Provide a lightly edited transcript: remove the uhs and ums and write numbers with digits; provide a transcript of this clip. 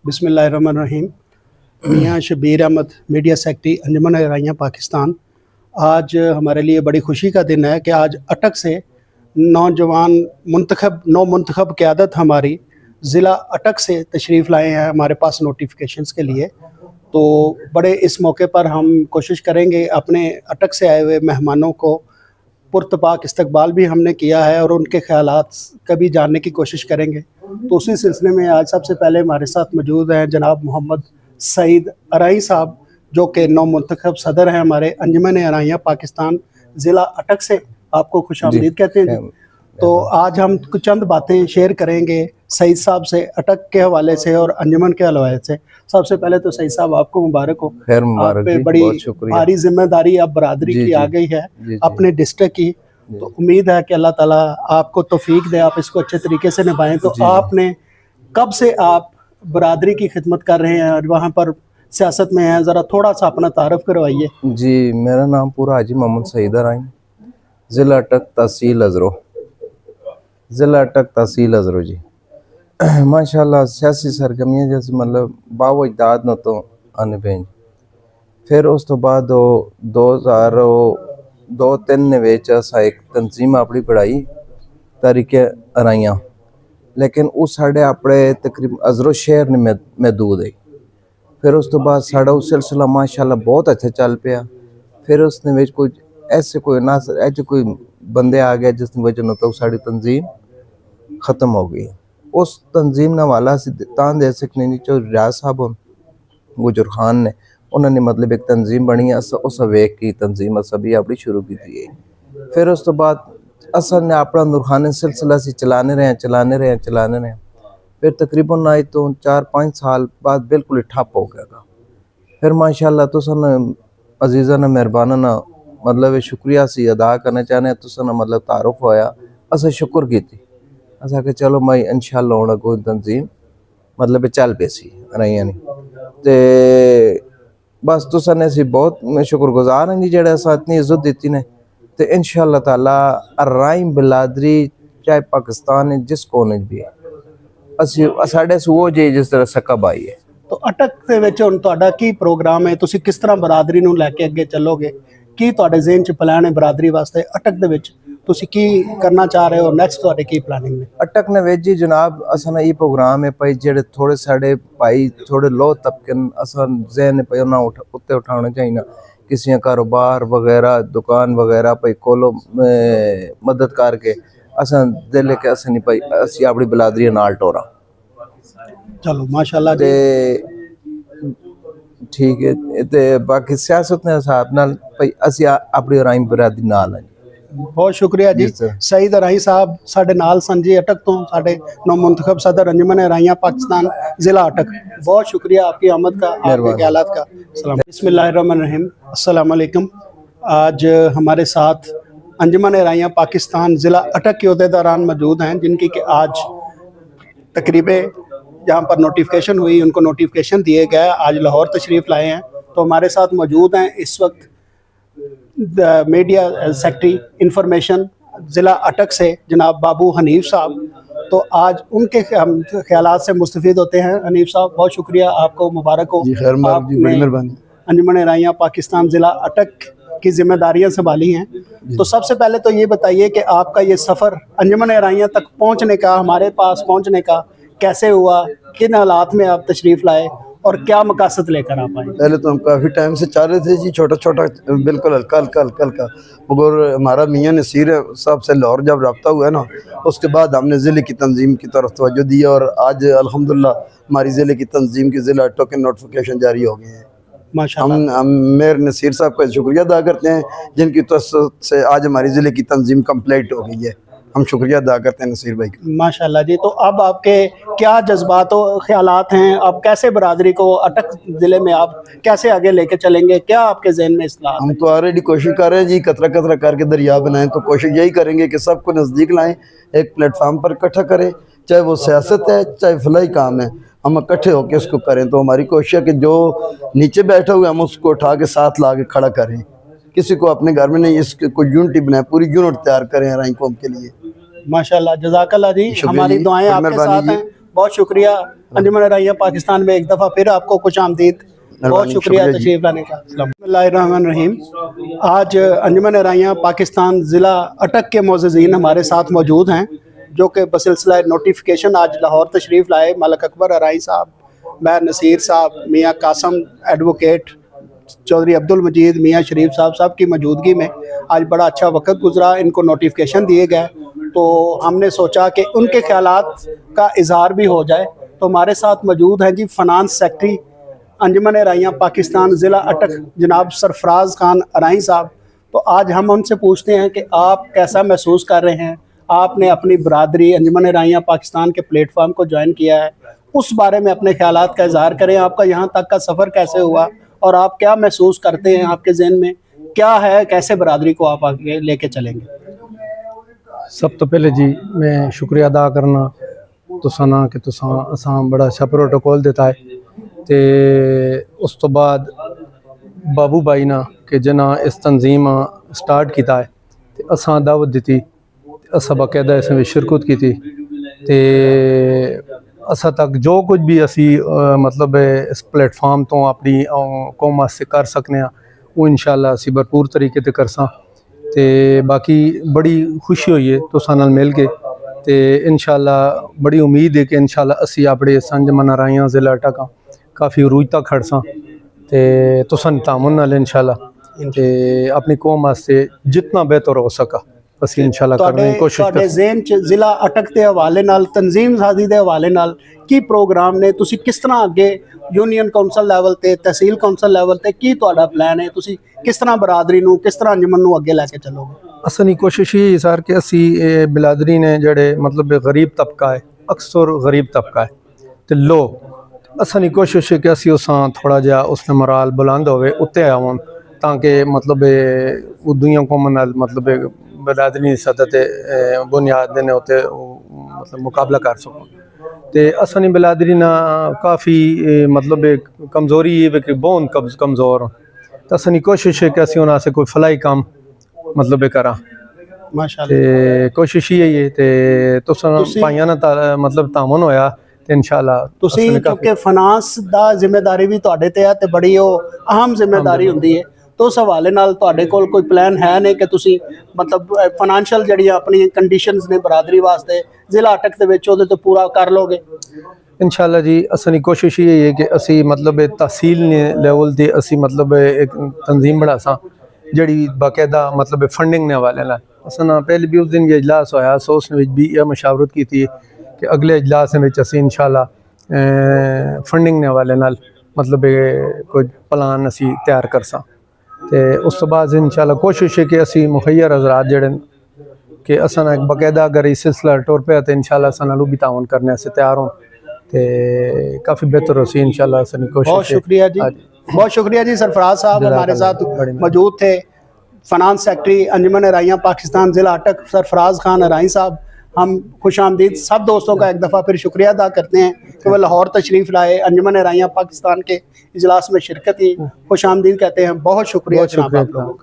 बिस्मिल्लाहिर्रहमानिर्रहीम। मियाँ Shabir Ahmad, media secretary अंजुमन राइयाँ पाकिस्तान। आज हमारे लिए बड़ी खुशी का दिन है कि आज अटक से नौजवान नौ मुंतखब क़यादत हमारी ज़िला अटक से तशरीफ़ लाए हैं हमारे पास नोटिफिकेशंस के लिए। तो बड़े इस मौके पर हम कोशिश करेंगे अपने अटक से आए हुए मेहमानों को पुरतपाक इस्तकबाल भी हमने किया है और उनके ख़यालात कभी जानने की कोशिश करेंगे। तो उसी सिलसिले में आज सबसे पहले हमारे साथ मौजूद हैं जनाब मोहम्मद सईद अराई साहब, जो कि नौ मुंतखब सदर हैं हमारे अंजुमन अराइयाँ पाकिस्तान ज़िला अटक से। आपको खुशामदीद कहते हैं जी। तो आज हम कुछ चंद बातें शेयर करेंगे सईद साहब से, अटक के हवाले से और अंजुमन के हवाले से। सबसे पहले तो सईद साहब आपको मुबारक हो, आप पे बड़ी भारी जिम्मेदारी अब बरादरी की आ गई है अपने डिस्ट्रिक्ट की। तो उम्मीद है कि अल्लाह ताला आपको तौफीक दे, आप इसको अच्छे तरीके से निभाएं। तो आपने कब से आप बरादरी की खिदमत कर रहे हैं और वहाँ पर सियासत में हैं, ज़रा थोड़ा सा अपना तारफ़ करवाइए। जी, मेरा नाम पूरा हाजी मोहम्मद सईद अराई, ज़िला अटक तहसील अजरो, ज़िला अटक तहसील अजरो जी। माशाल्लाह सियासी सरगर्मियाँ जैसे मतलब बावजदाद न तो आने पें। फिर उस तो बाद 2002-03 ਵਿੱਚ ਅਸਾਂ ਇੱਕ ਤਨਜ਼ੀਮ ਆਪਣੀ ਪੜਾਈ ਤਰੀਕੇ ਅਰਾਈਆਂ, लेकिन उस साढ़े अपने तकरीबन अजरो शहर ने महदूद है। फिर उस तो बाद साढ़ा उस सिलसिला माशाल्लाह बहुत अच्छा चल पाया। फिर उसने विच कोई ऐसे कोई ना ऐसे कोई बंदे आ गए जिसने वजह न तो साड़ी तंजीम ख़त्म हो गई। उस तंजीम ना वाला तान दे सकने नहीं जो रियाज साहब गुजर खान ने उन्होंने मतलब एक तंजीम बनी उस वेख की तंजीम असा भी अपनी शुरू की थी। फिर उस तो बाद असल ने अपना नूरखानी सिलसिला से चलाने रहे। फिर तकरीबन ना तो 4-5 साल बाद बिल्कुल ठप हो गया। फिर माशाल्लाह तो सन अजीज़ा ने मेहरबाना ना मतलब शुक्रिया सी अदा करना चाहने तो सन मतलब तारुफ होया असा शुक्र की थी असा कि चलो मैं इंशाल्लाह होना कोई तंजीम मतलब चल पे सी रही नहीं ते बस तो सन ऐसी बहुत शुक्रगुजार हैं जी जेड़ा असा इतनी इज्जत दी ने। तो इंशाअल्लाह ताला अराई बिलादरी चाहे पाकिस्तान है जिस कोने भी है ਅਸੀਂ ਸਾਡੇ ਸੂਓ ਜੇ ਜਿਸ ਤਰ੍ਹਾਂ ਸਕਾ ਬਾਈ ਹੈ। तो अटक ਦੇ ਵਿੱਚ ਹੁਣ ਤੁਹਾਡਾ ਕੀ ਪ੍ਰੋਗਰਾਮ ਹੈ, ਤੁਸੀਂ ਕਿਸ ਤਰ੍ਹਾਂ ਬਰਾਦਰੀ ਨੂੰ ਲੈ ਕੇ ਅੱਗੇ ਚੱਲੋਗੇ, ਕੀ ਤੁਹਾਡੇ ਜ਼ਿਹਨ 'ਚ ਪਲਾਨ ਹੈ ਬਰਾਦਰੀ ਵਾਸਤੇ ਅਟਕ ਦੇ ਵਿੱਚ, ਤੁਸੀਂ ਕੀ ਕਰਨਾ ਚਾਹ ਰਹੇ ਹੋ ਨੈਕਸਟ, ਤੁਹਾਡੇ ਕੀ ਪਲਾਨਿੰਗ ਹੈ ਅਟਕ ਨੇ ਵਿੱਚ ਜੀ ਜਨਾਬ ਅਸਾਂ ਇਹ ਪ੍ਰੋਗਰਾਮ ਹੈ ਭਾਈ ਜਿਹੜੇ ਥੋੜੇ ਸਾਡੇ ਭਾਈ ਥੋੜੇ ਲੋ ਤਬਕੇ ਅਸਾਂ ਜ਼ਿਹਨ ਪਈ ਉਹਨਾਂ ਉੱਤੇ ਉਠਾਉਣਾ ਚਾਹੀਦਾ ਕਿਸੇ ਕਾਰੋਬਾਰ ਵਗੈਰਾ ਦੁਕਾਨ ਵਗੈਰਾ ਭਾਈ ਕੋਲੋਂ ਮਦਦ ਕਰਕੇ असा दिल के अस नहीं भाई असी अपनी बिलादरी नाल टोरा। चलो माशाल्लाह ते ठीक है। ते बाकी सियासत ने हिसाब नाल भाई असी अपनी अराई बिरादरी नाल है। बहुत शुक्रिया जी। सईद अराई साहब साढ़े नाल सन जी अटक तो साढ़े नौ मुंतखब सदर अंजुमन अराइयाँ पाकिस्तान ज़िला अटक। बहुत शुक्रिया आपकी आमद का, आपके ख्यालात का। बिस्मिल्लाहिर्रहमानिर्रहीम, अस्सलाम वालेकुम। आज हमारे साथ अंजुमन अराइयाँ पाकिस्तान ज़िला अटक के अहदेदारान मौजूद हैं जिनकी कि आज तकरीबें जहाँ पर नोटिफिकेशन हुई उनको नोटिफिकेशन दिए गए, आज लाहौर तशरीफ़ लाए हैं। तो हमारे साथ मौजूद हैं इस वक्त मीडिया सेक्रेटरी इंफॉर्मेशन ज़िला अटक से जनाब बाबू हनीफ साहब। तो आज उनके ख्यालात से मुस्तफ़ीद होते हैं। हनीफ साहब बहुत शुक्रिया, आपको मुबारक हो, आपने अंजुमन अराइयाँ पाकिस्तान ज़िला अटक की जिम्मेदारियां संभाली हैं। तो सबसे पहले तो ये बताइए कि आपका ये सफ़र अंजुमन अराइयाँ तक पहुंचने का, हमारे पास पहुंचने का कैसे हुआ, किन हालात में आप तशरीफ़ लाए और क्या मकासद लेकर आप आए? पहले तो हम काफ़ी टाइम से चाह रहे थे जी, छोटा छोटा बिल्कुल हल्का मगर हमारा मियाँ नसीर साहब से लाहौर जब रब्ता हुआ ना उसके बाद हमने ज़िले की तंजीम की तरफ तवज्जो दी और आज अल्हम्दुलिल्लाह हमारी ज़िले की तंजीम की ज़िला अटक के नोटिफिकेशन जारी हो गए हैं। हम मेयर नसीर साहब का शुक्रिया अदा करते हैं जिनकी तवज्जो से आज हमारी ज़िले की तंजीम कंप्लीट हो गई है। हम शुक्रिया अदा करते हैं नसीर भाई का। माशाल्लाह जी। तो अब आपके क्या जज्बात और ख्यालात हैं, आप कैसे बरादरी को अटक ज़िले में आप कैसे आगे लेके चलेंगे, क्या आपके जहन में इस्लाह? हम तो ऑलरेडी कोशिश कर रहे हैं जी, कतरा कतरा करके दरिया बनाएं। तो कोशिश यही करेंगे कि सबको नज़दीक लाएं, एक प्लेटफार्म पर इकट्ठा करें, चाहे वो सियासत है चाहे फलाही काम है, हम इकट्ठे होकर इसको करें। तो हमारी कोशिश है कि जो नीचे बैठा हुआ है हम उसको उठा के साथ ला के खड़ा करें, किसी को अपने घर में नहीं, इसकी कोई यूनिटी बनाए, पूरी यूनिट तैयार करें अराई कौम के लिए। माशाल्लाह, जज़ाकल्लाह जी। हमारी दुआएं आपके साथ हैं, बहुत शुक्रिया। अंजुमन राइयां पाकिस्तान में एक दफ़ा फिर आपको खुश आमदीद, बहुत शुक्रिया तशरीफ लाने का। बिस्मिल्लाहिर्रहमानिर्रहीम। आज अंजुमन राइयां पाकिस्तान ज़िला अटक के मोअज़्ज़िज़ीन हमारे साथ मौजूद हैं, जो कि बसिलसिला नोटिफिकेशन आज लाहौर तशरीफ़ लाए। मलक अकबर अराई साहब, मैं नसीर साहब, मियाँ कासम एडवोकेट, चौधरी अब्दुल मजीद, मियाँ शरीफ साहब की मौजूदगी में आज बड़ा अच्छा वक्त गुजरा। इनको नोटिफिकेशन दिए गए तो हमने सोचा कि उनके ख्यालात का इजहार भी हो जाए। तो हमारे साथ मौजूद हैं जी फ़ाइनेंस सेक्रेटरी अंजुमन राइयां पाकिस्तान ज़िला अटक जनाब सरफराज खान अराई साहब। तो आज हम उनसे पूछते हैं कि आप कैसा महसूस कर रहे हैं, आपने अपनी बरादरी अंजुमन राइयां पाकिस्तान के प्लेटफार्म को ज्वाइन किया है, उस बारे में अपने ख्यालात का इजहार करें। आपका यहाँ तक का सफ़र कैसे हुआ और आप क्या महसूस करते हैं, आपके जहन में क्या है, कैसे बरादरी को आप आगे लेके चलेंगे? सब तो पहले जी मैं शुक्रिया अदा करना तुसां ना कि तुसां असां बड़ा अच्छा प्रोटोकॉल दिता है। ते उस तो बाद बाबू भाई ना कि जिन्हें इस तंजीम स्टार्ट किया है ते असां दावत दी, असा बाकायदा इसमें शिरकत की थी। ते असा तक जो कुछ भी असी मतलब इस प्लेटफार्म तो अपनी कौम वास्ते कर सकने वो इंशाल्लाह असी भरपूर तरीके ते करसां। ते बाकी बड़ी खुशी हुई है तुसां नाल मिल के, ते इंशाल्लाह बड़ी उम्मीद है कि इंशाल्लाह असी अपने अंजुमन राइयां ज़िला अटक काफ़ी उरूज तक खड़सां ते तुसां तामुन नाल इंशाल्लाह ते अपनी कौम वास्ते जितना बेहतर हो सका असी इंशाल्लाह करने की कोशिश ਤੁਹਾਡੇ ਜ਼ੇਨ ਚ ਜ਼ਿਲ੍ਹਾ ਅਟਕ ਦੇ ਹਵਾਲੇ ਨਾਲ, ਤਨਜ਼ੀਮ ਸਾਜ਼ੀ ਦੇ ਹਵਾਲੇ ਨਾਲ ਕੀ ਪ੍ਰੋਗਰਾਮ ਨੇ? ਤੁਸੀਂ ਕਿਸ ਤਰ੍ਹਾਂ ਅੱਗੇ ਯੂਨੀਅਨ ਕੌਂਸਲ ਲੈਵਲ ਤੇ, ਤਹਿਸੀਲ ਕੌਂਸਲ ਲੈਵਲ ਤੇ ਕੀ ਤੁਹਾਡਾ ਪਲਾਨ ਹੈ? ਤੁਸੀਂ ਕਿਸ ਤਰ੍ਹਾਂ ਬਰਾਦਰੀ ਨੂੰ, ਕਿਸ ਤਰ੍ਹਾਂ ਅੰਜਮਨ ਨੂੰ ਅੱਗੇ ਲੈ ਕੇ ਚੱਲੋਗੇ? असली कोशिश ये सर कि असी बिलादरी ने जड़े मतलब गरीब तबका है, अक्सर गरीब तबका है तो लोग असली कोशिश है कि असी उसां थोड़ा जहा उसने मोराल बुलंद होवे उत्ते आवन, ताकि मतलब दुनिया कौम नाल मतलब बिलादरी सतह ते बुनियाद ने उत्ते मतलब मुकाबला कर सकूँ। तो असली बिलादरी ना काफ़ी मतलब कमज़ोरी है कि बहुत कमज़ोर, तो असली कोशिश है कि असी उन्होंने से कोई फलाई काम मतलब करा माशाअल्लाह। कोशिश ही है ते तुसां भाइयां नाल मतलब तामन होया ते इंशाल्लाह ਤੁਸੀਂ ਕਿਉਂਕਿ ਫਾਈਨਾਂਸ ਦਾ ਜ਼ਿੰਮੇਵਾਰੀ ਵੀ ਤੁਹਾਡੇ ਤੇ ਹੈ ਤੇ ਬੜੀ ਉਹ ਅਹਿਮ ਜ਼ਿੰਮੇਵਾਰੀ ਹੁੰਦੀ ਹੈ। तो उस हवाले नाल तुहाडे कोल कोई प्लान है नहीं कि तुसी मतलब फाइनेंशियल जड़ियां अपनी कंडीशंस ने बरादरी वास्ते ज़िला अटक दे विच ओहदे ते पूरा कर लोगे? इंशाल्लाह जी असली कोशिश ये है कि असी मतलब तहसील लेवल ते असी मतलब एक तंजीम बनासां जड़ी बाकायदा मतलब फंडिंग ने हवाले नाल। असां ना पहले भी उस दिन ये इजलास होया, सो उस विच भी यह मशावरत की थी कि अगले इजलास में असी इंशाल्लाह फंडिंग ने हवाले नाल मतलब कोई प्लान असी तैयार करसां। ते उस तो बाद इंशाल्लाह कोशिश है कि असी मुखैर हज़रात जड़े कि असां एक बाकायदा अगर इस सिलसिला टुर पे तो इंशाल्लाह असां नाल भी तावन करने से तैयार हों ते काफ़ी बेहतर हो सी इंशाल्लाह असली कोशिश। बहुत शुक्रिया जी, बहुत शुक्रिया जी। सरफराज साहब हमारे साथ मौजूद थे, फाइनेंस सेक्रेटरी अंजुमन राइयां पाकिस्तान ज़िला अटक सरफराज खान अराई साहब। हम खुश आमदीद सब दोस्तों का एक दफ़ा फिर शुक्रिया अदा करते हैं कि वह लाहौर तशरीफ़ लाए, अंजुमन राइयां पाकिस्तान के इजलास में शिरकत की। खुश आमदीद कहते हैं। बहुत शुक्रिया जनाब आप लोगों का।